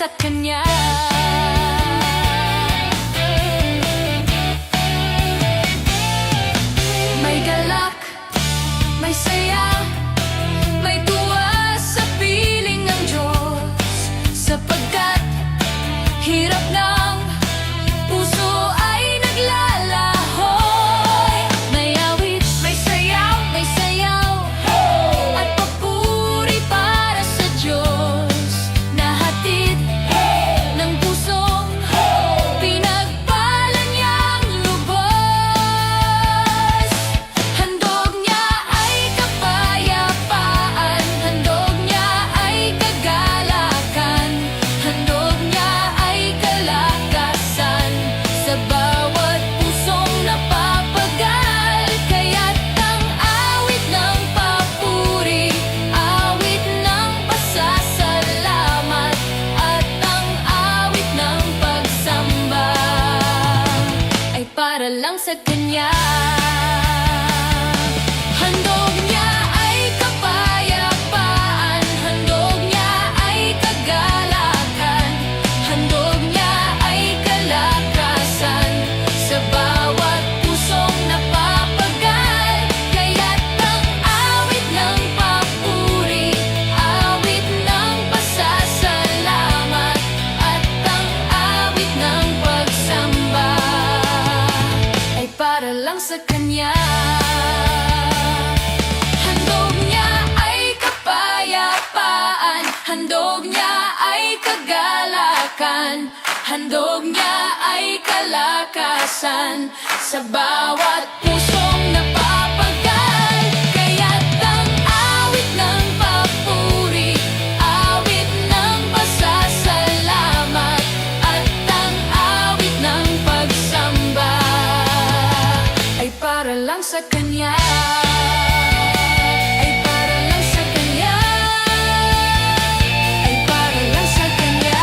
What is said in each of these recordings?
sa Kanya. May galak, may saya, may tuwa sa piling ng Diyos, sapagkat hirap ng puso ay naglalahoy. May awit, may sayaw, at papuri para sa Diyos, na hatid ng pusong pinagpala niyang lubos. Handog niya ay kapayapaan, handog niya ay kagalakan, handog niya ay kalakasan sa bawat pusong napapagal. Kaya't ang awit ng papuri, awit ng pasasalamat, at ang awit ng pagsamba ay para lang sa Kanya. Handog niya ay kapayapaan, handog niya ay kagalakan, handog niya ay kalakasan sa bawat pusong napapagal. Kaya't ang awit ng papuri, awit ng pasasalamat, at ang awit ng pagsamba ay para lang sa Kanya. Handog niya ay kapayapaan, handog niya ay kagalakan, handog niya ay kalakasan sa bawat pusong napapagal. Kaya't ang awit ng papuri, awit ng pasasalamat, at ang awit ng pagsamba ay para lang sa Kanya. Ay para lang sa Kanya. Ay para lang sa Kanya.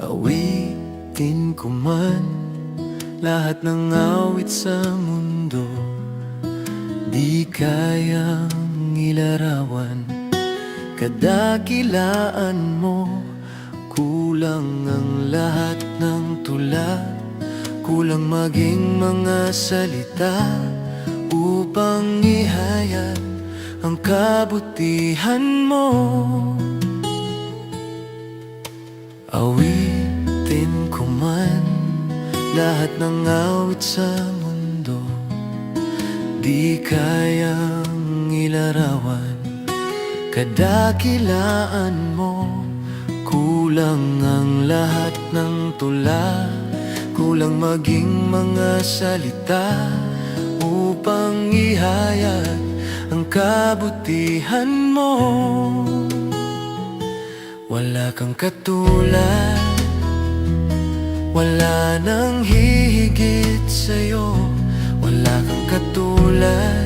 Awitin ko man lahat ng awit sa mundo, di kayang ilarawan kadakilaan mo. Kulang ang lahat ng tula, kulang maging mga salita upang ihayag ang kabutihan mo. Awitin ko man lahat ng awit sa mundo, di kayang ilarawan kadakilaan mo. Kulang ang lahat ng tula, kulang maging mga salita upang ihayag ang kabutihan mo. Wala kang katulad, wala nang hihigit sa'yo. Wala kang katulad,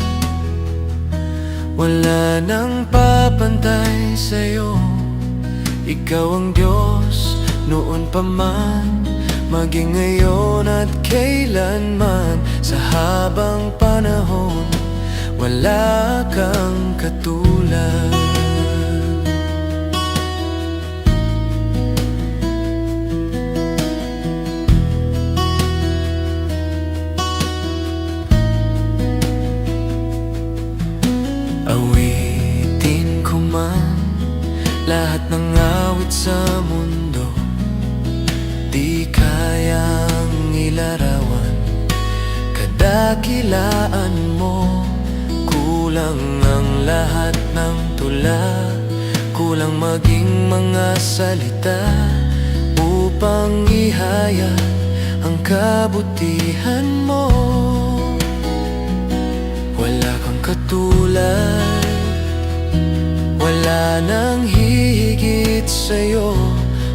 wala nang papantay sa'yo. Ikaw ang Diyos noon pa man, maging ngayon at kailanman. Sa habang panahon, wala kang katulad. Awitin ko man lahat ng awit sa mundo, di kayang ilarawan kadakilaan mo. Kulang ang lahat ng tula, kulang maging mga salita upang ihayag ang kabutihan mo. Wala kang katulad, wala nang hihigit sa'yo.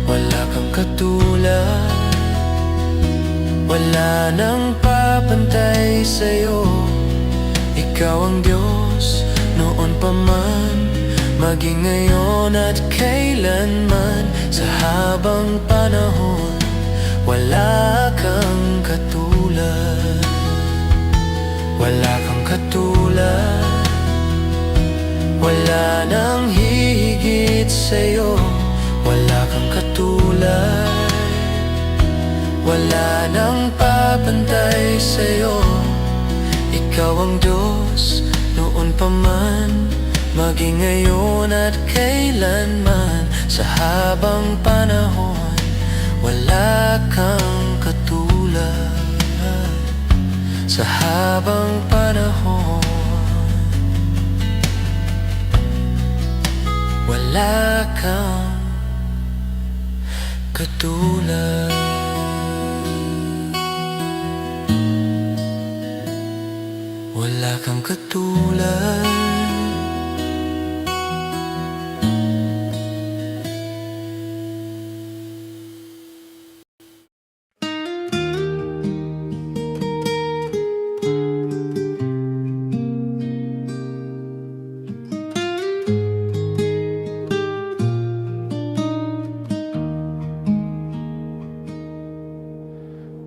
Wala kang katulad, wala nang papantay sa'yo. Ikaw ang Diyos Diyos noon pa man, maging ngayon at kailanman. Sa habang panahon, wala kang katulad. Wala kang katulad. Wala nang hihigit sa'yo. Wala kang katulad. Wala nang papantay sa'yo. Ikaw ang Diyos noon pa man, maging ngayon at kailanman. Sa habang panahon, wala kang katulad. Sa habang panahon, wala kang katulad. Wala kang katulad.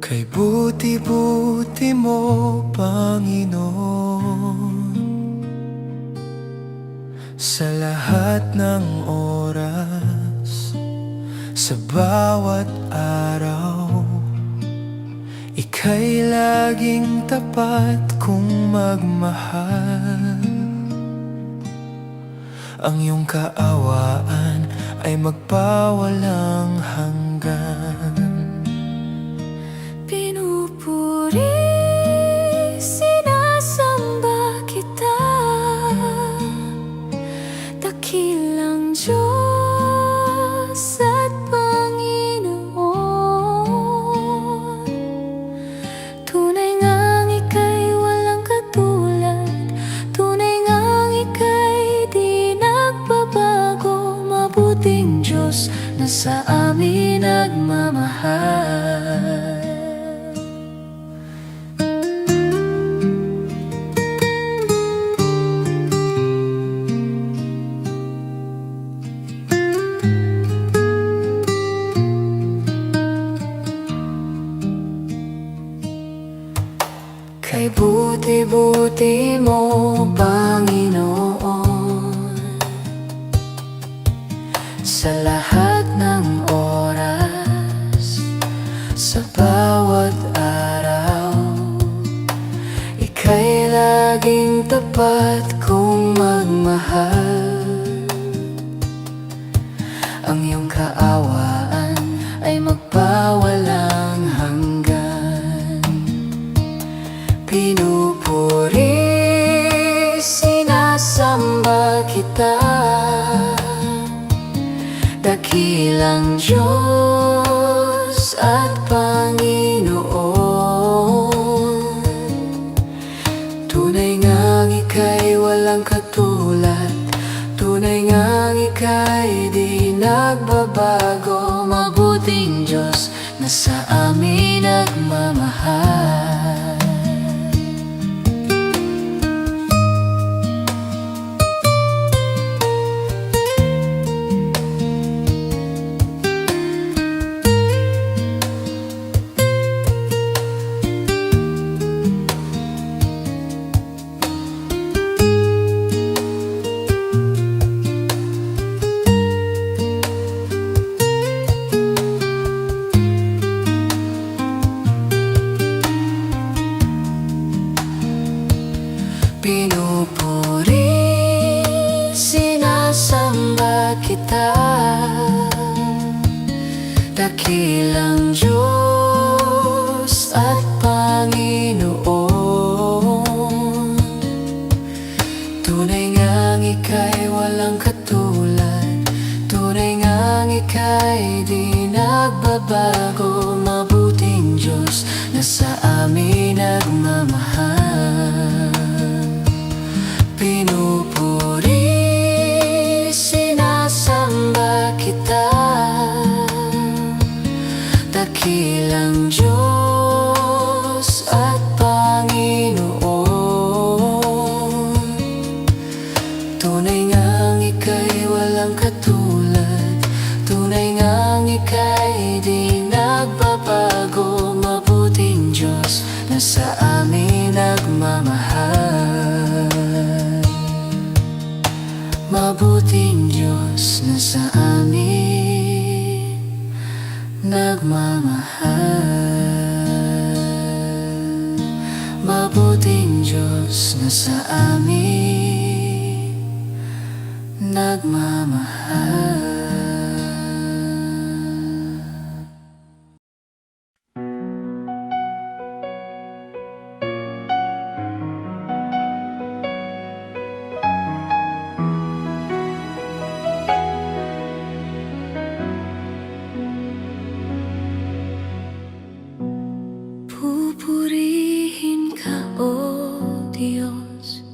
Kay buti-buti mo, Panginoon, sa lahat ng oras, sa bawat araw. Ika'y laging tapat kung magmahal. Ang iyong kaawaan ay magpawalang hanggan. Pinupuri, sinasamba kita, dakilang Diyos at Panginoon. Tunay ngang ika'y walang katulad, tunay ngang ika'y di nagbabago. Mabuting Diyos na sa amin nagmamahal. Kay buti-buti mo, Panginoon, sa lahat ng oras, sa bawat araw. Ika'y laging tapat kung magmahal. Ang iyong kaawaan ay magpawalang hanggan. Pinupuri, sinasamba kita, dakilang Diyos at Panginoon. Tunay ngang ika'y walang katulad, tunay ngang ika'y di nagbabago. Mabuting Diyos na sa amin nagmamahal. Pinupuri, sinasamba kita, dakilang Diyos at Panginoon. Tunay ngang ika'y walang katulad, tunay ngang ika'y di nagbabago. Mabuting Diyos na sa amin nagmamahal. Pinupuri, sinasamba kita, dakilang sa amin nagmamahal. Mabuting Diyos na sa amin nagmamahal. Pupurihin ka, O Diyos,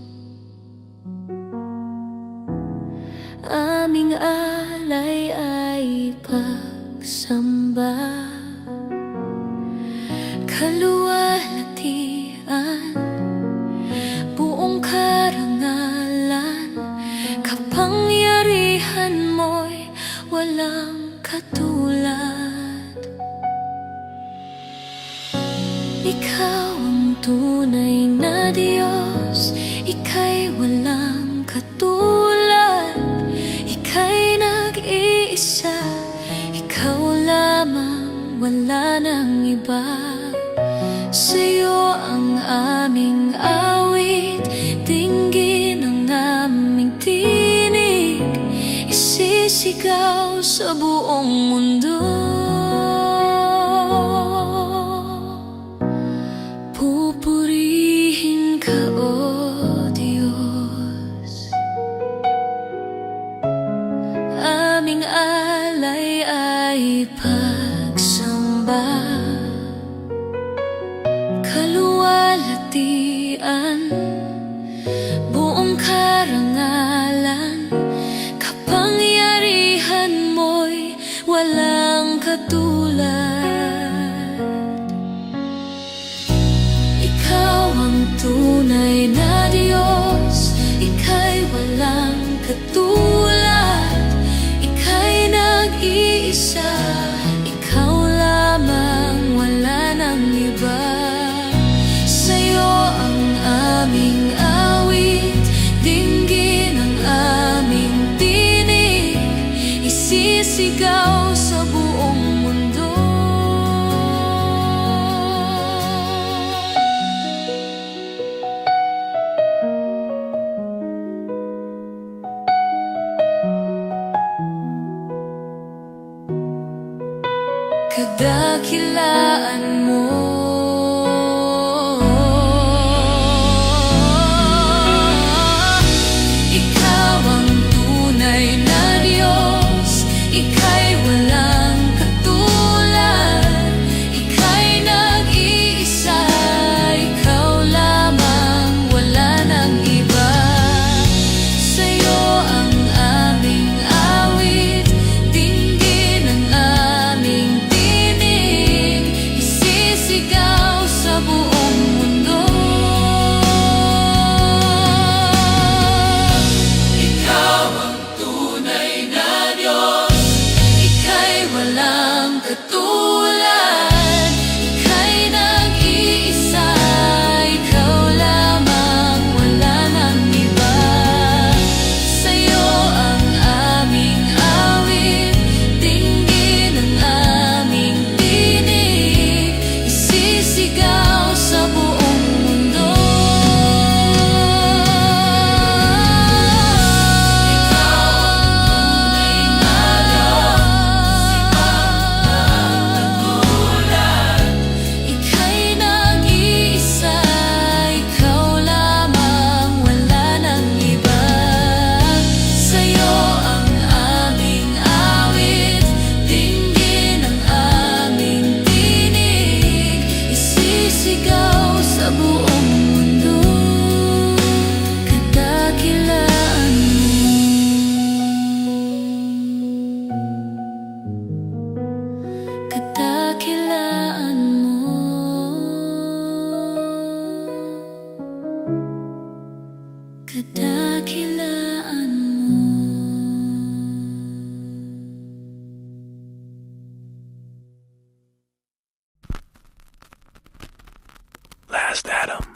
aming alay ay pagsamba. Kaluwalhatian, buong karangalan, kapangyarihan mo'y walang katulad. Ikaw ang tunay na Diyos, Ika'y walang katulad. Ika'y nag-iisa, Ikaw lamang, wala nang iba. Sa'yo ang aming awit, dinggin ang aming tinig, isisigaw sa buong mundo. Pupurihin ka, O Diyos, aming alay ay pagsamba. Kaluwalhatian, buong karangalan, kapangyarihan mo'y walang katulad. Tunay na Diyos, Ika'y walang katulad. Ika'y nag-iisa, Ikaw lamang, wala nang iba. Sa'yo ang aming awit, dinggin ang aming tinig, isisigaw sa buong mundo. Kadakilaan mo, Ikaw ang tunay na Diyos, Ika'y walang katulad. Ika'y nag-iisa, Ikaw lamang, wala nang iba. Sa'yo ang aming awit, dinggin ang aming isisigaw sa buong mundo. Ikaw ang tunay na Diyos, Ika'y walang katulad. Ika'y nag-iisa, Ikaw lamang, wala nang iba. Sa'yo ang aming awit, dinggin ang aming tinig, isisigaw sa buong mundo. Ika'y nag-iisa, Ikaw lamang, wala nang iba. Sa'yo ang aming awit, dinggin ang aming tinig, isisigaw sa buong mundo. Kadakilaan mo, kadakilaan mo, kadakilaan mo. Last Adam.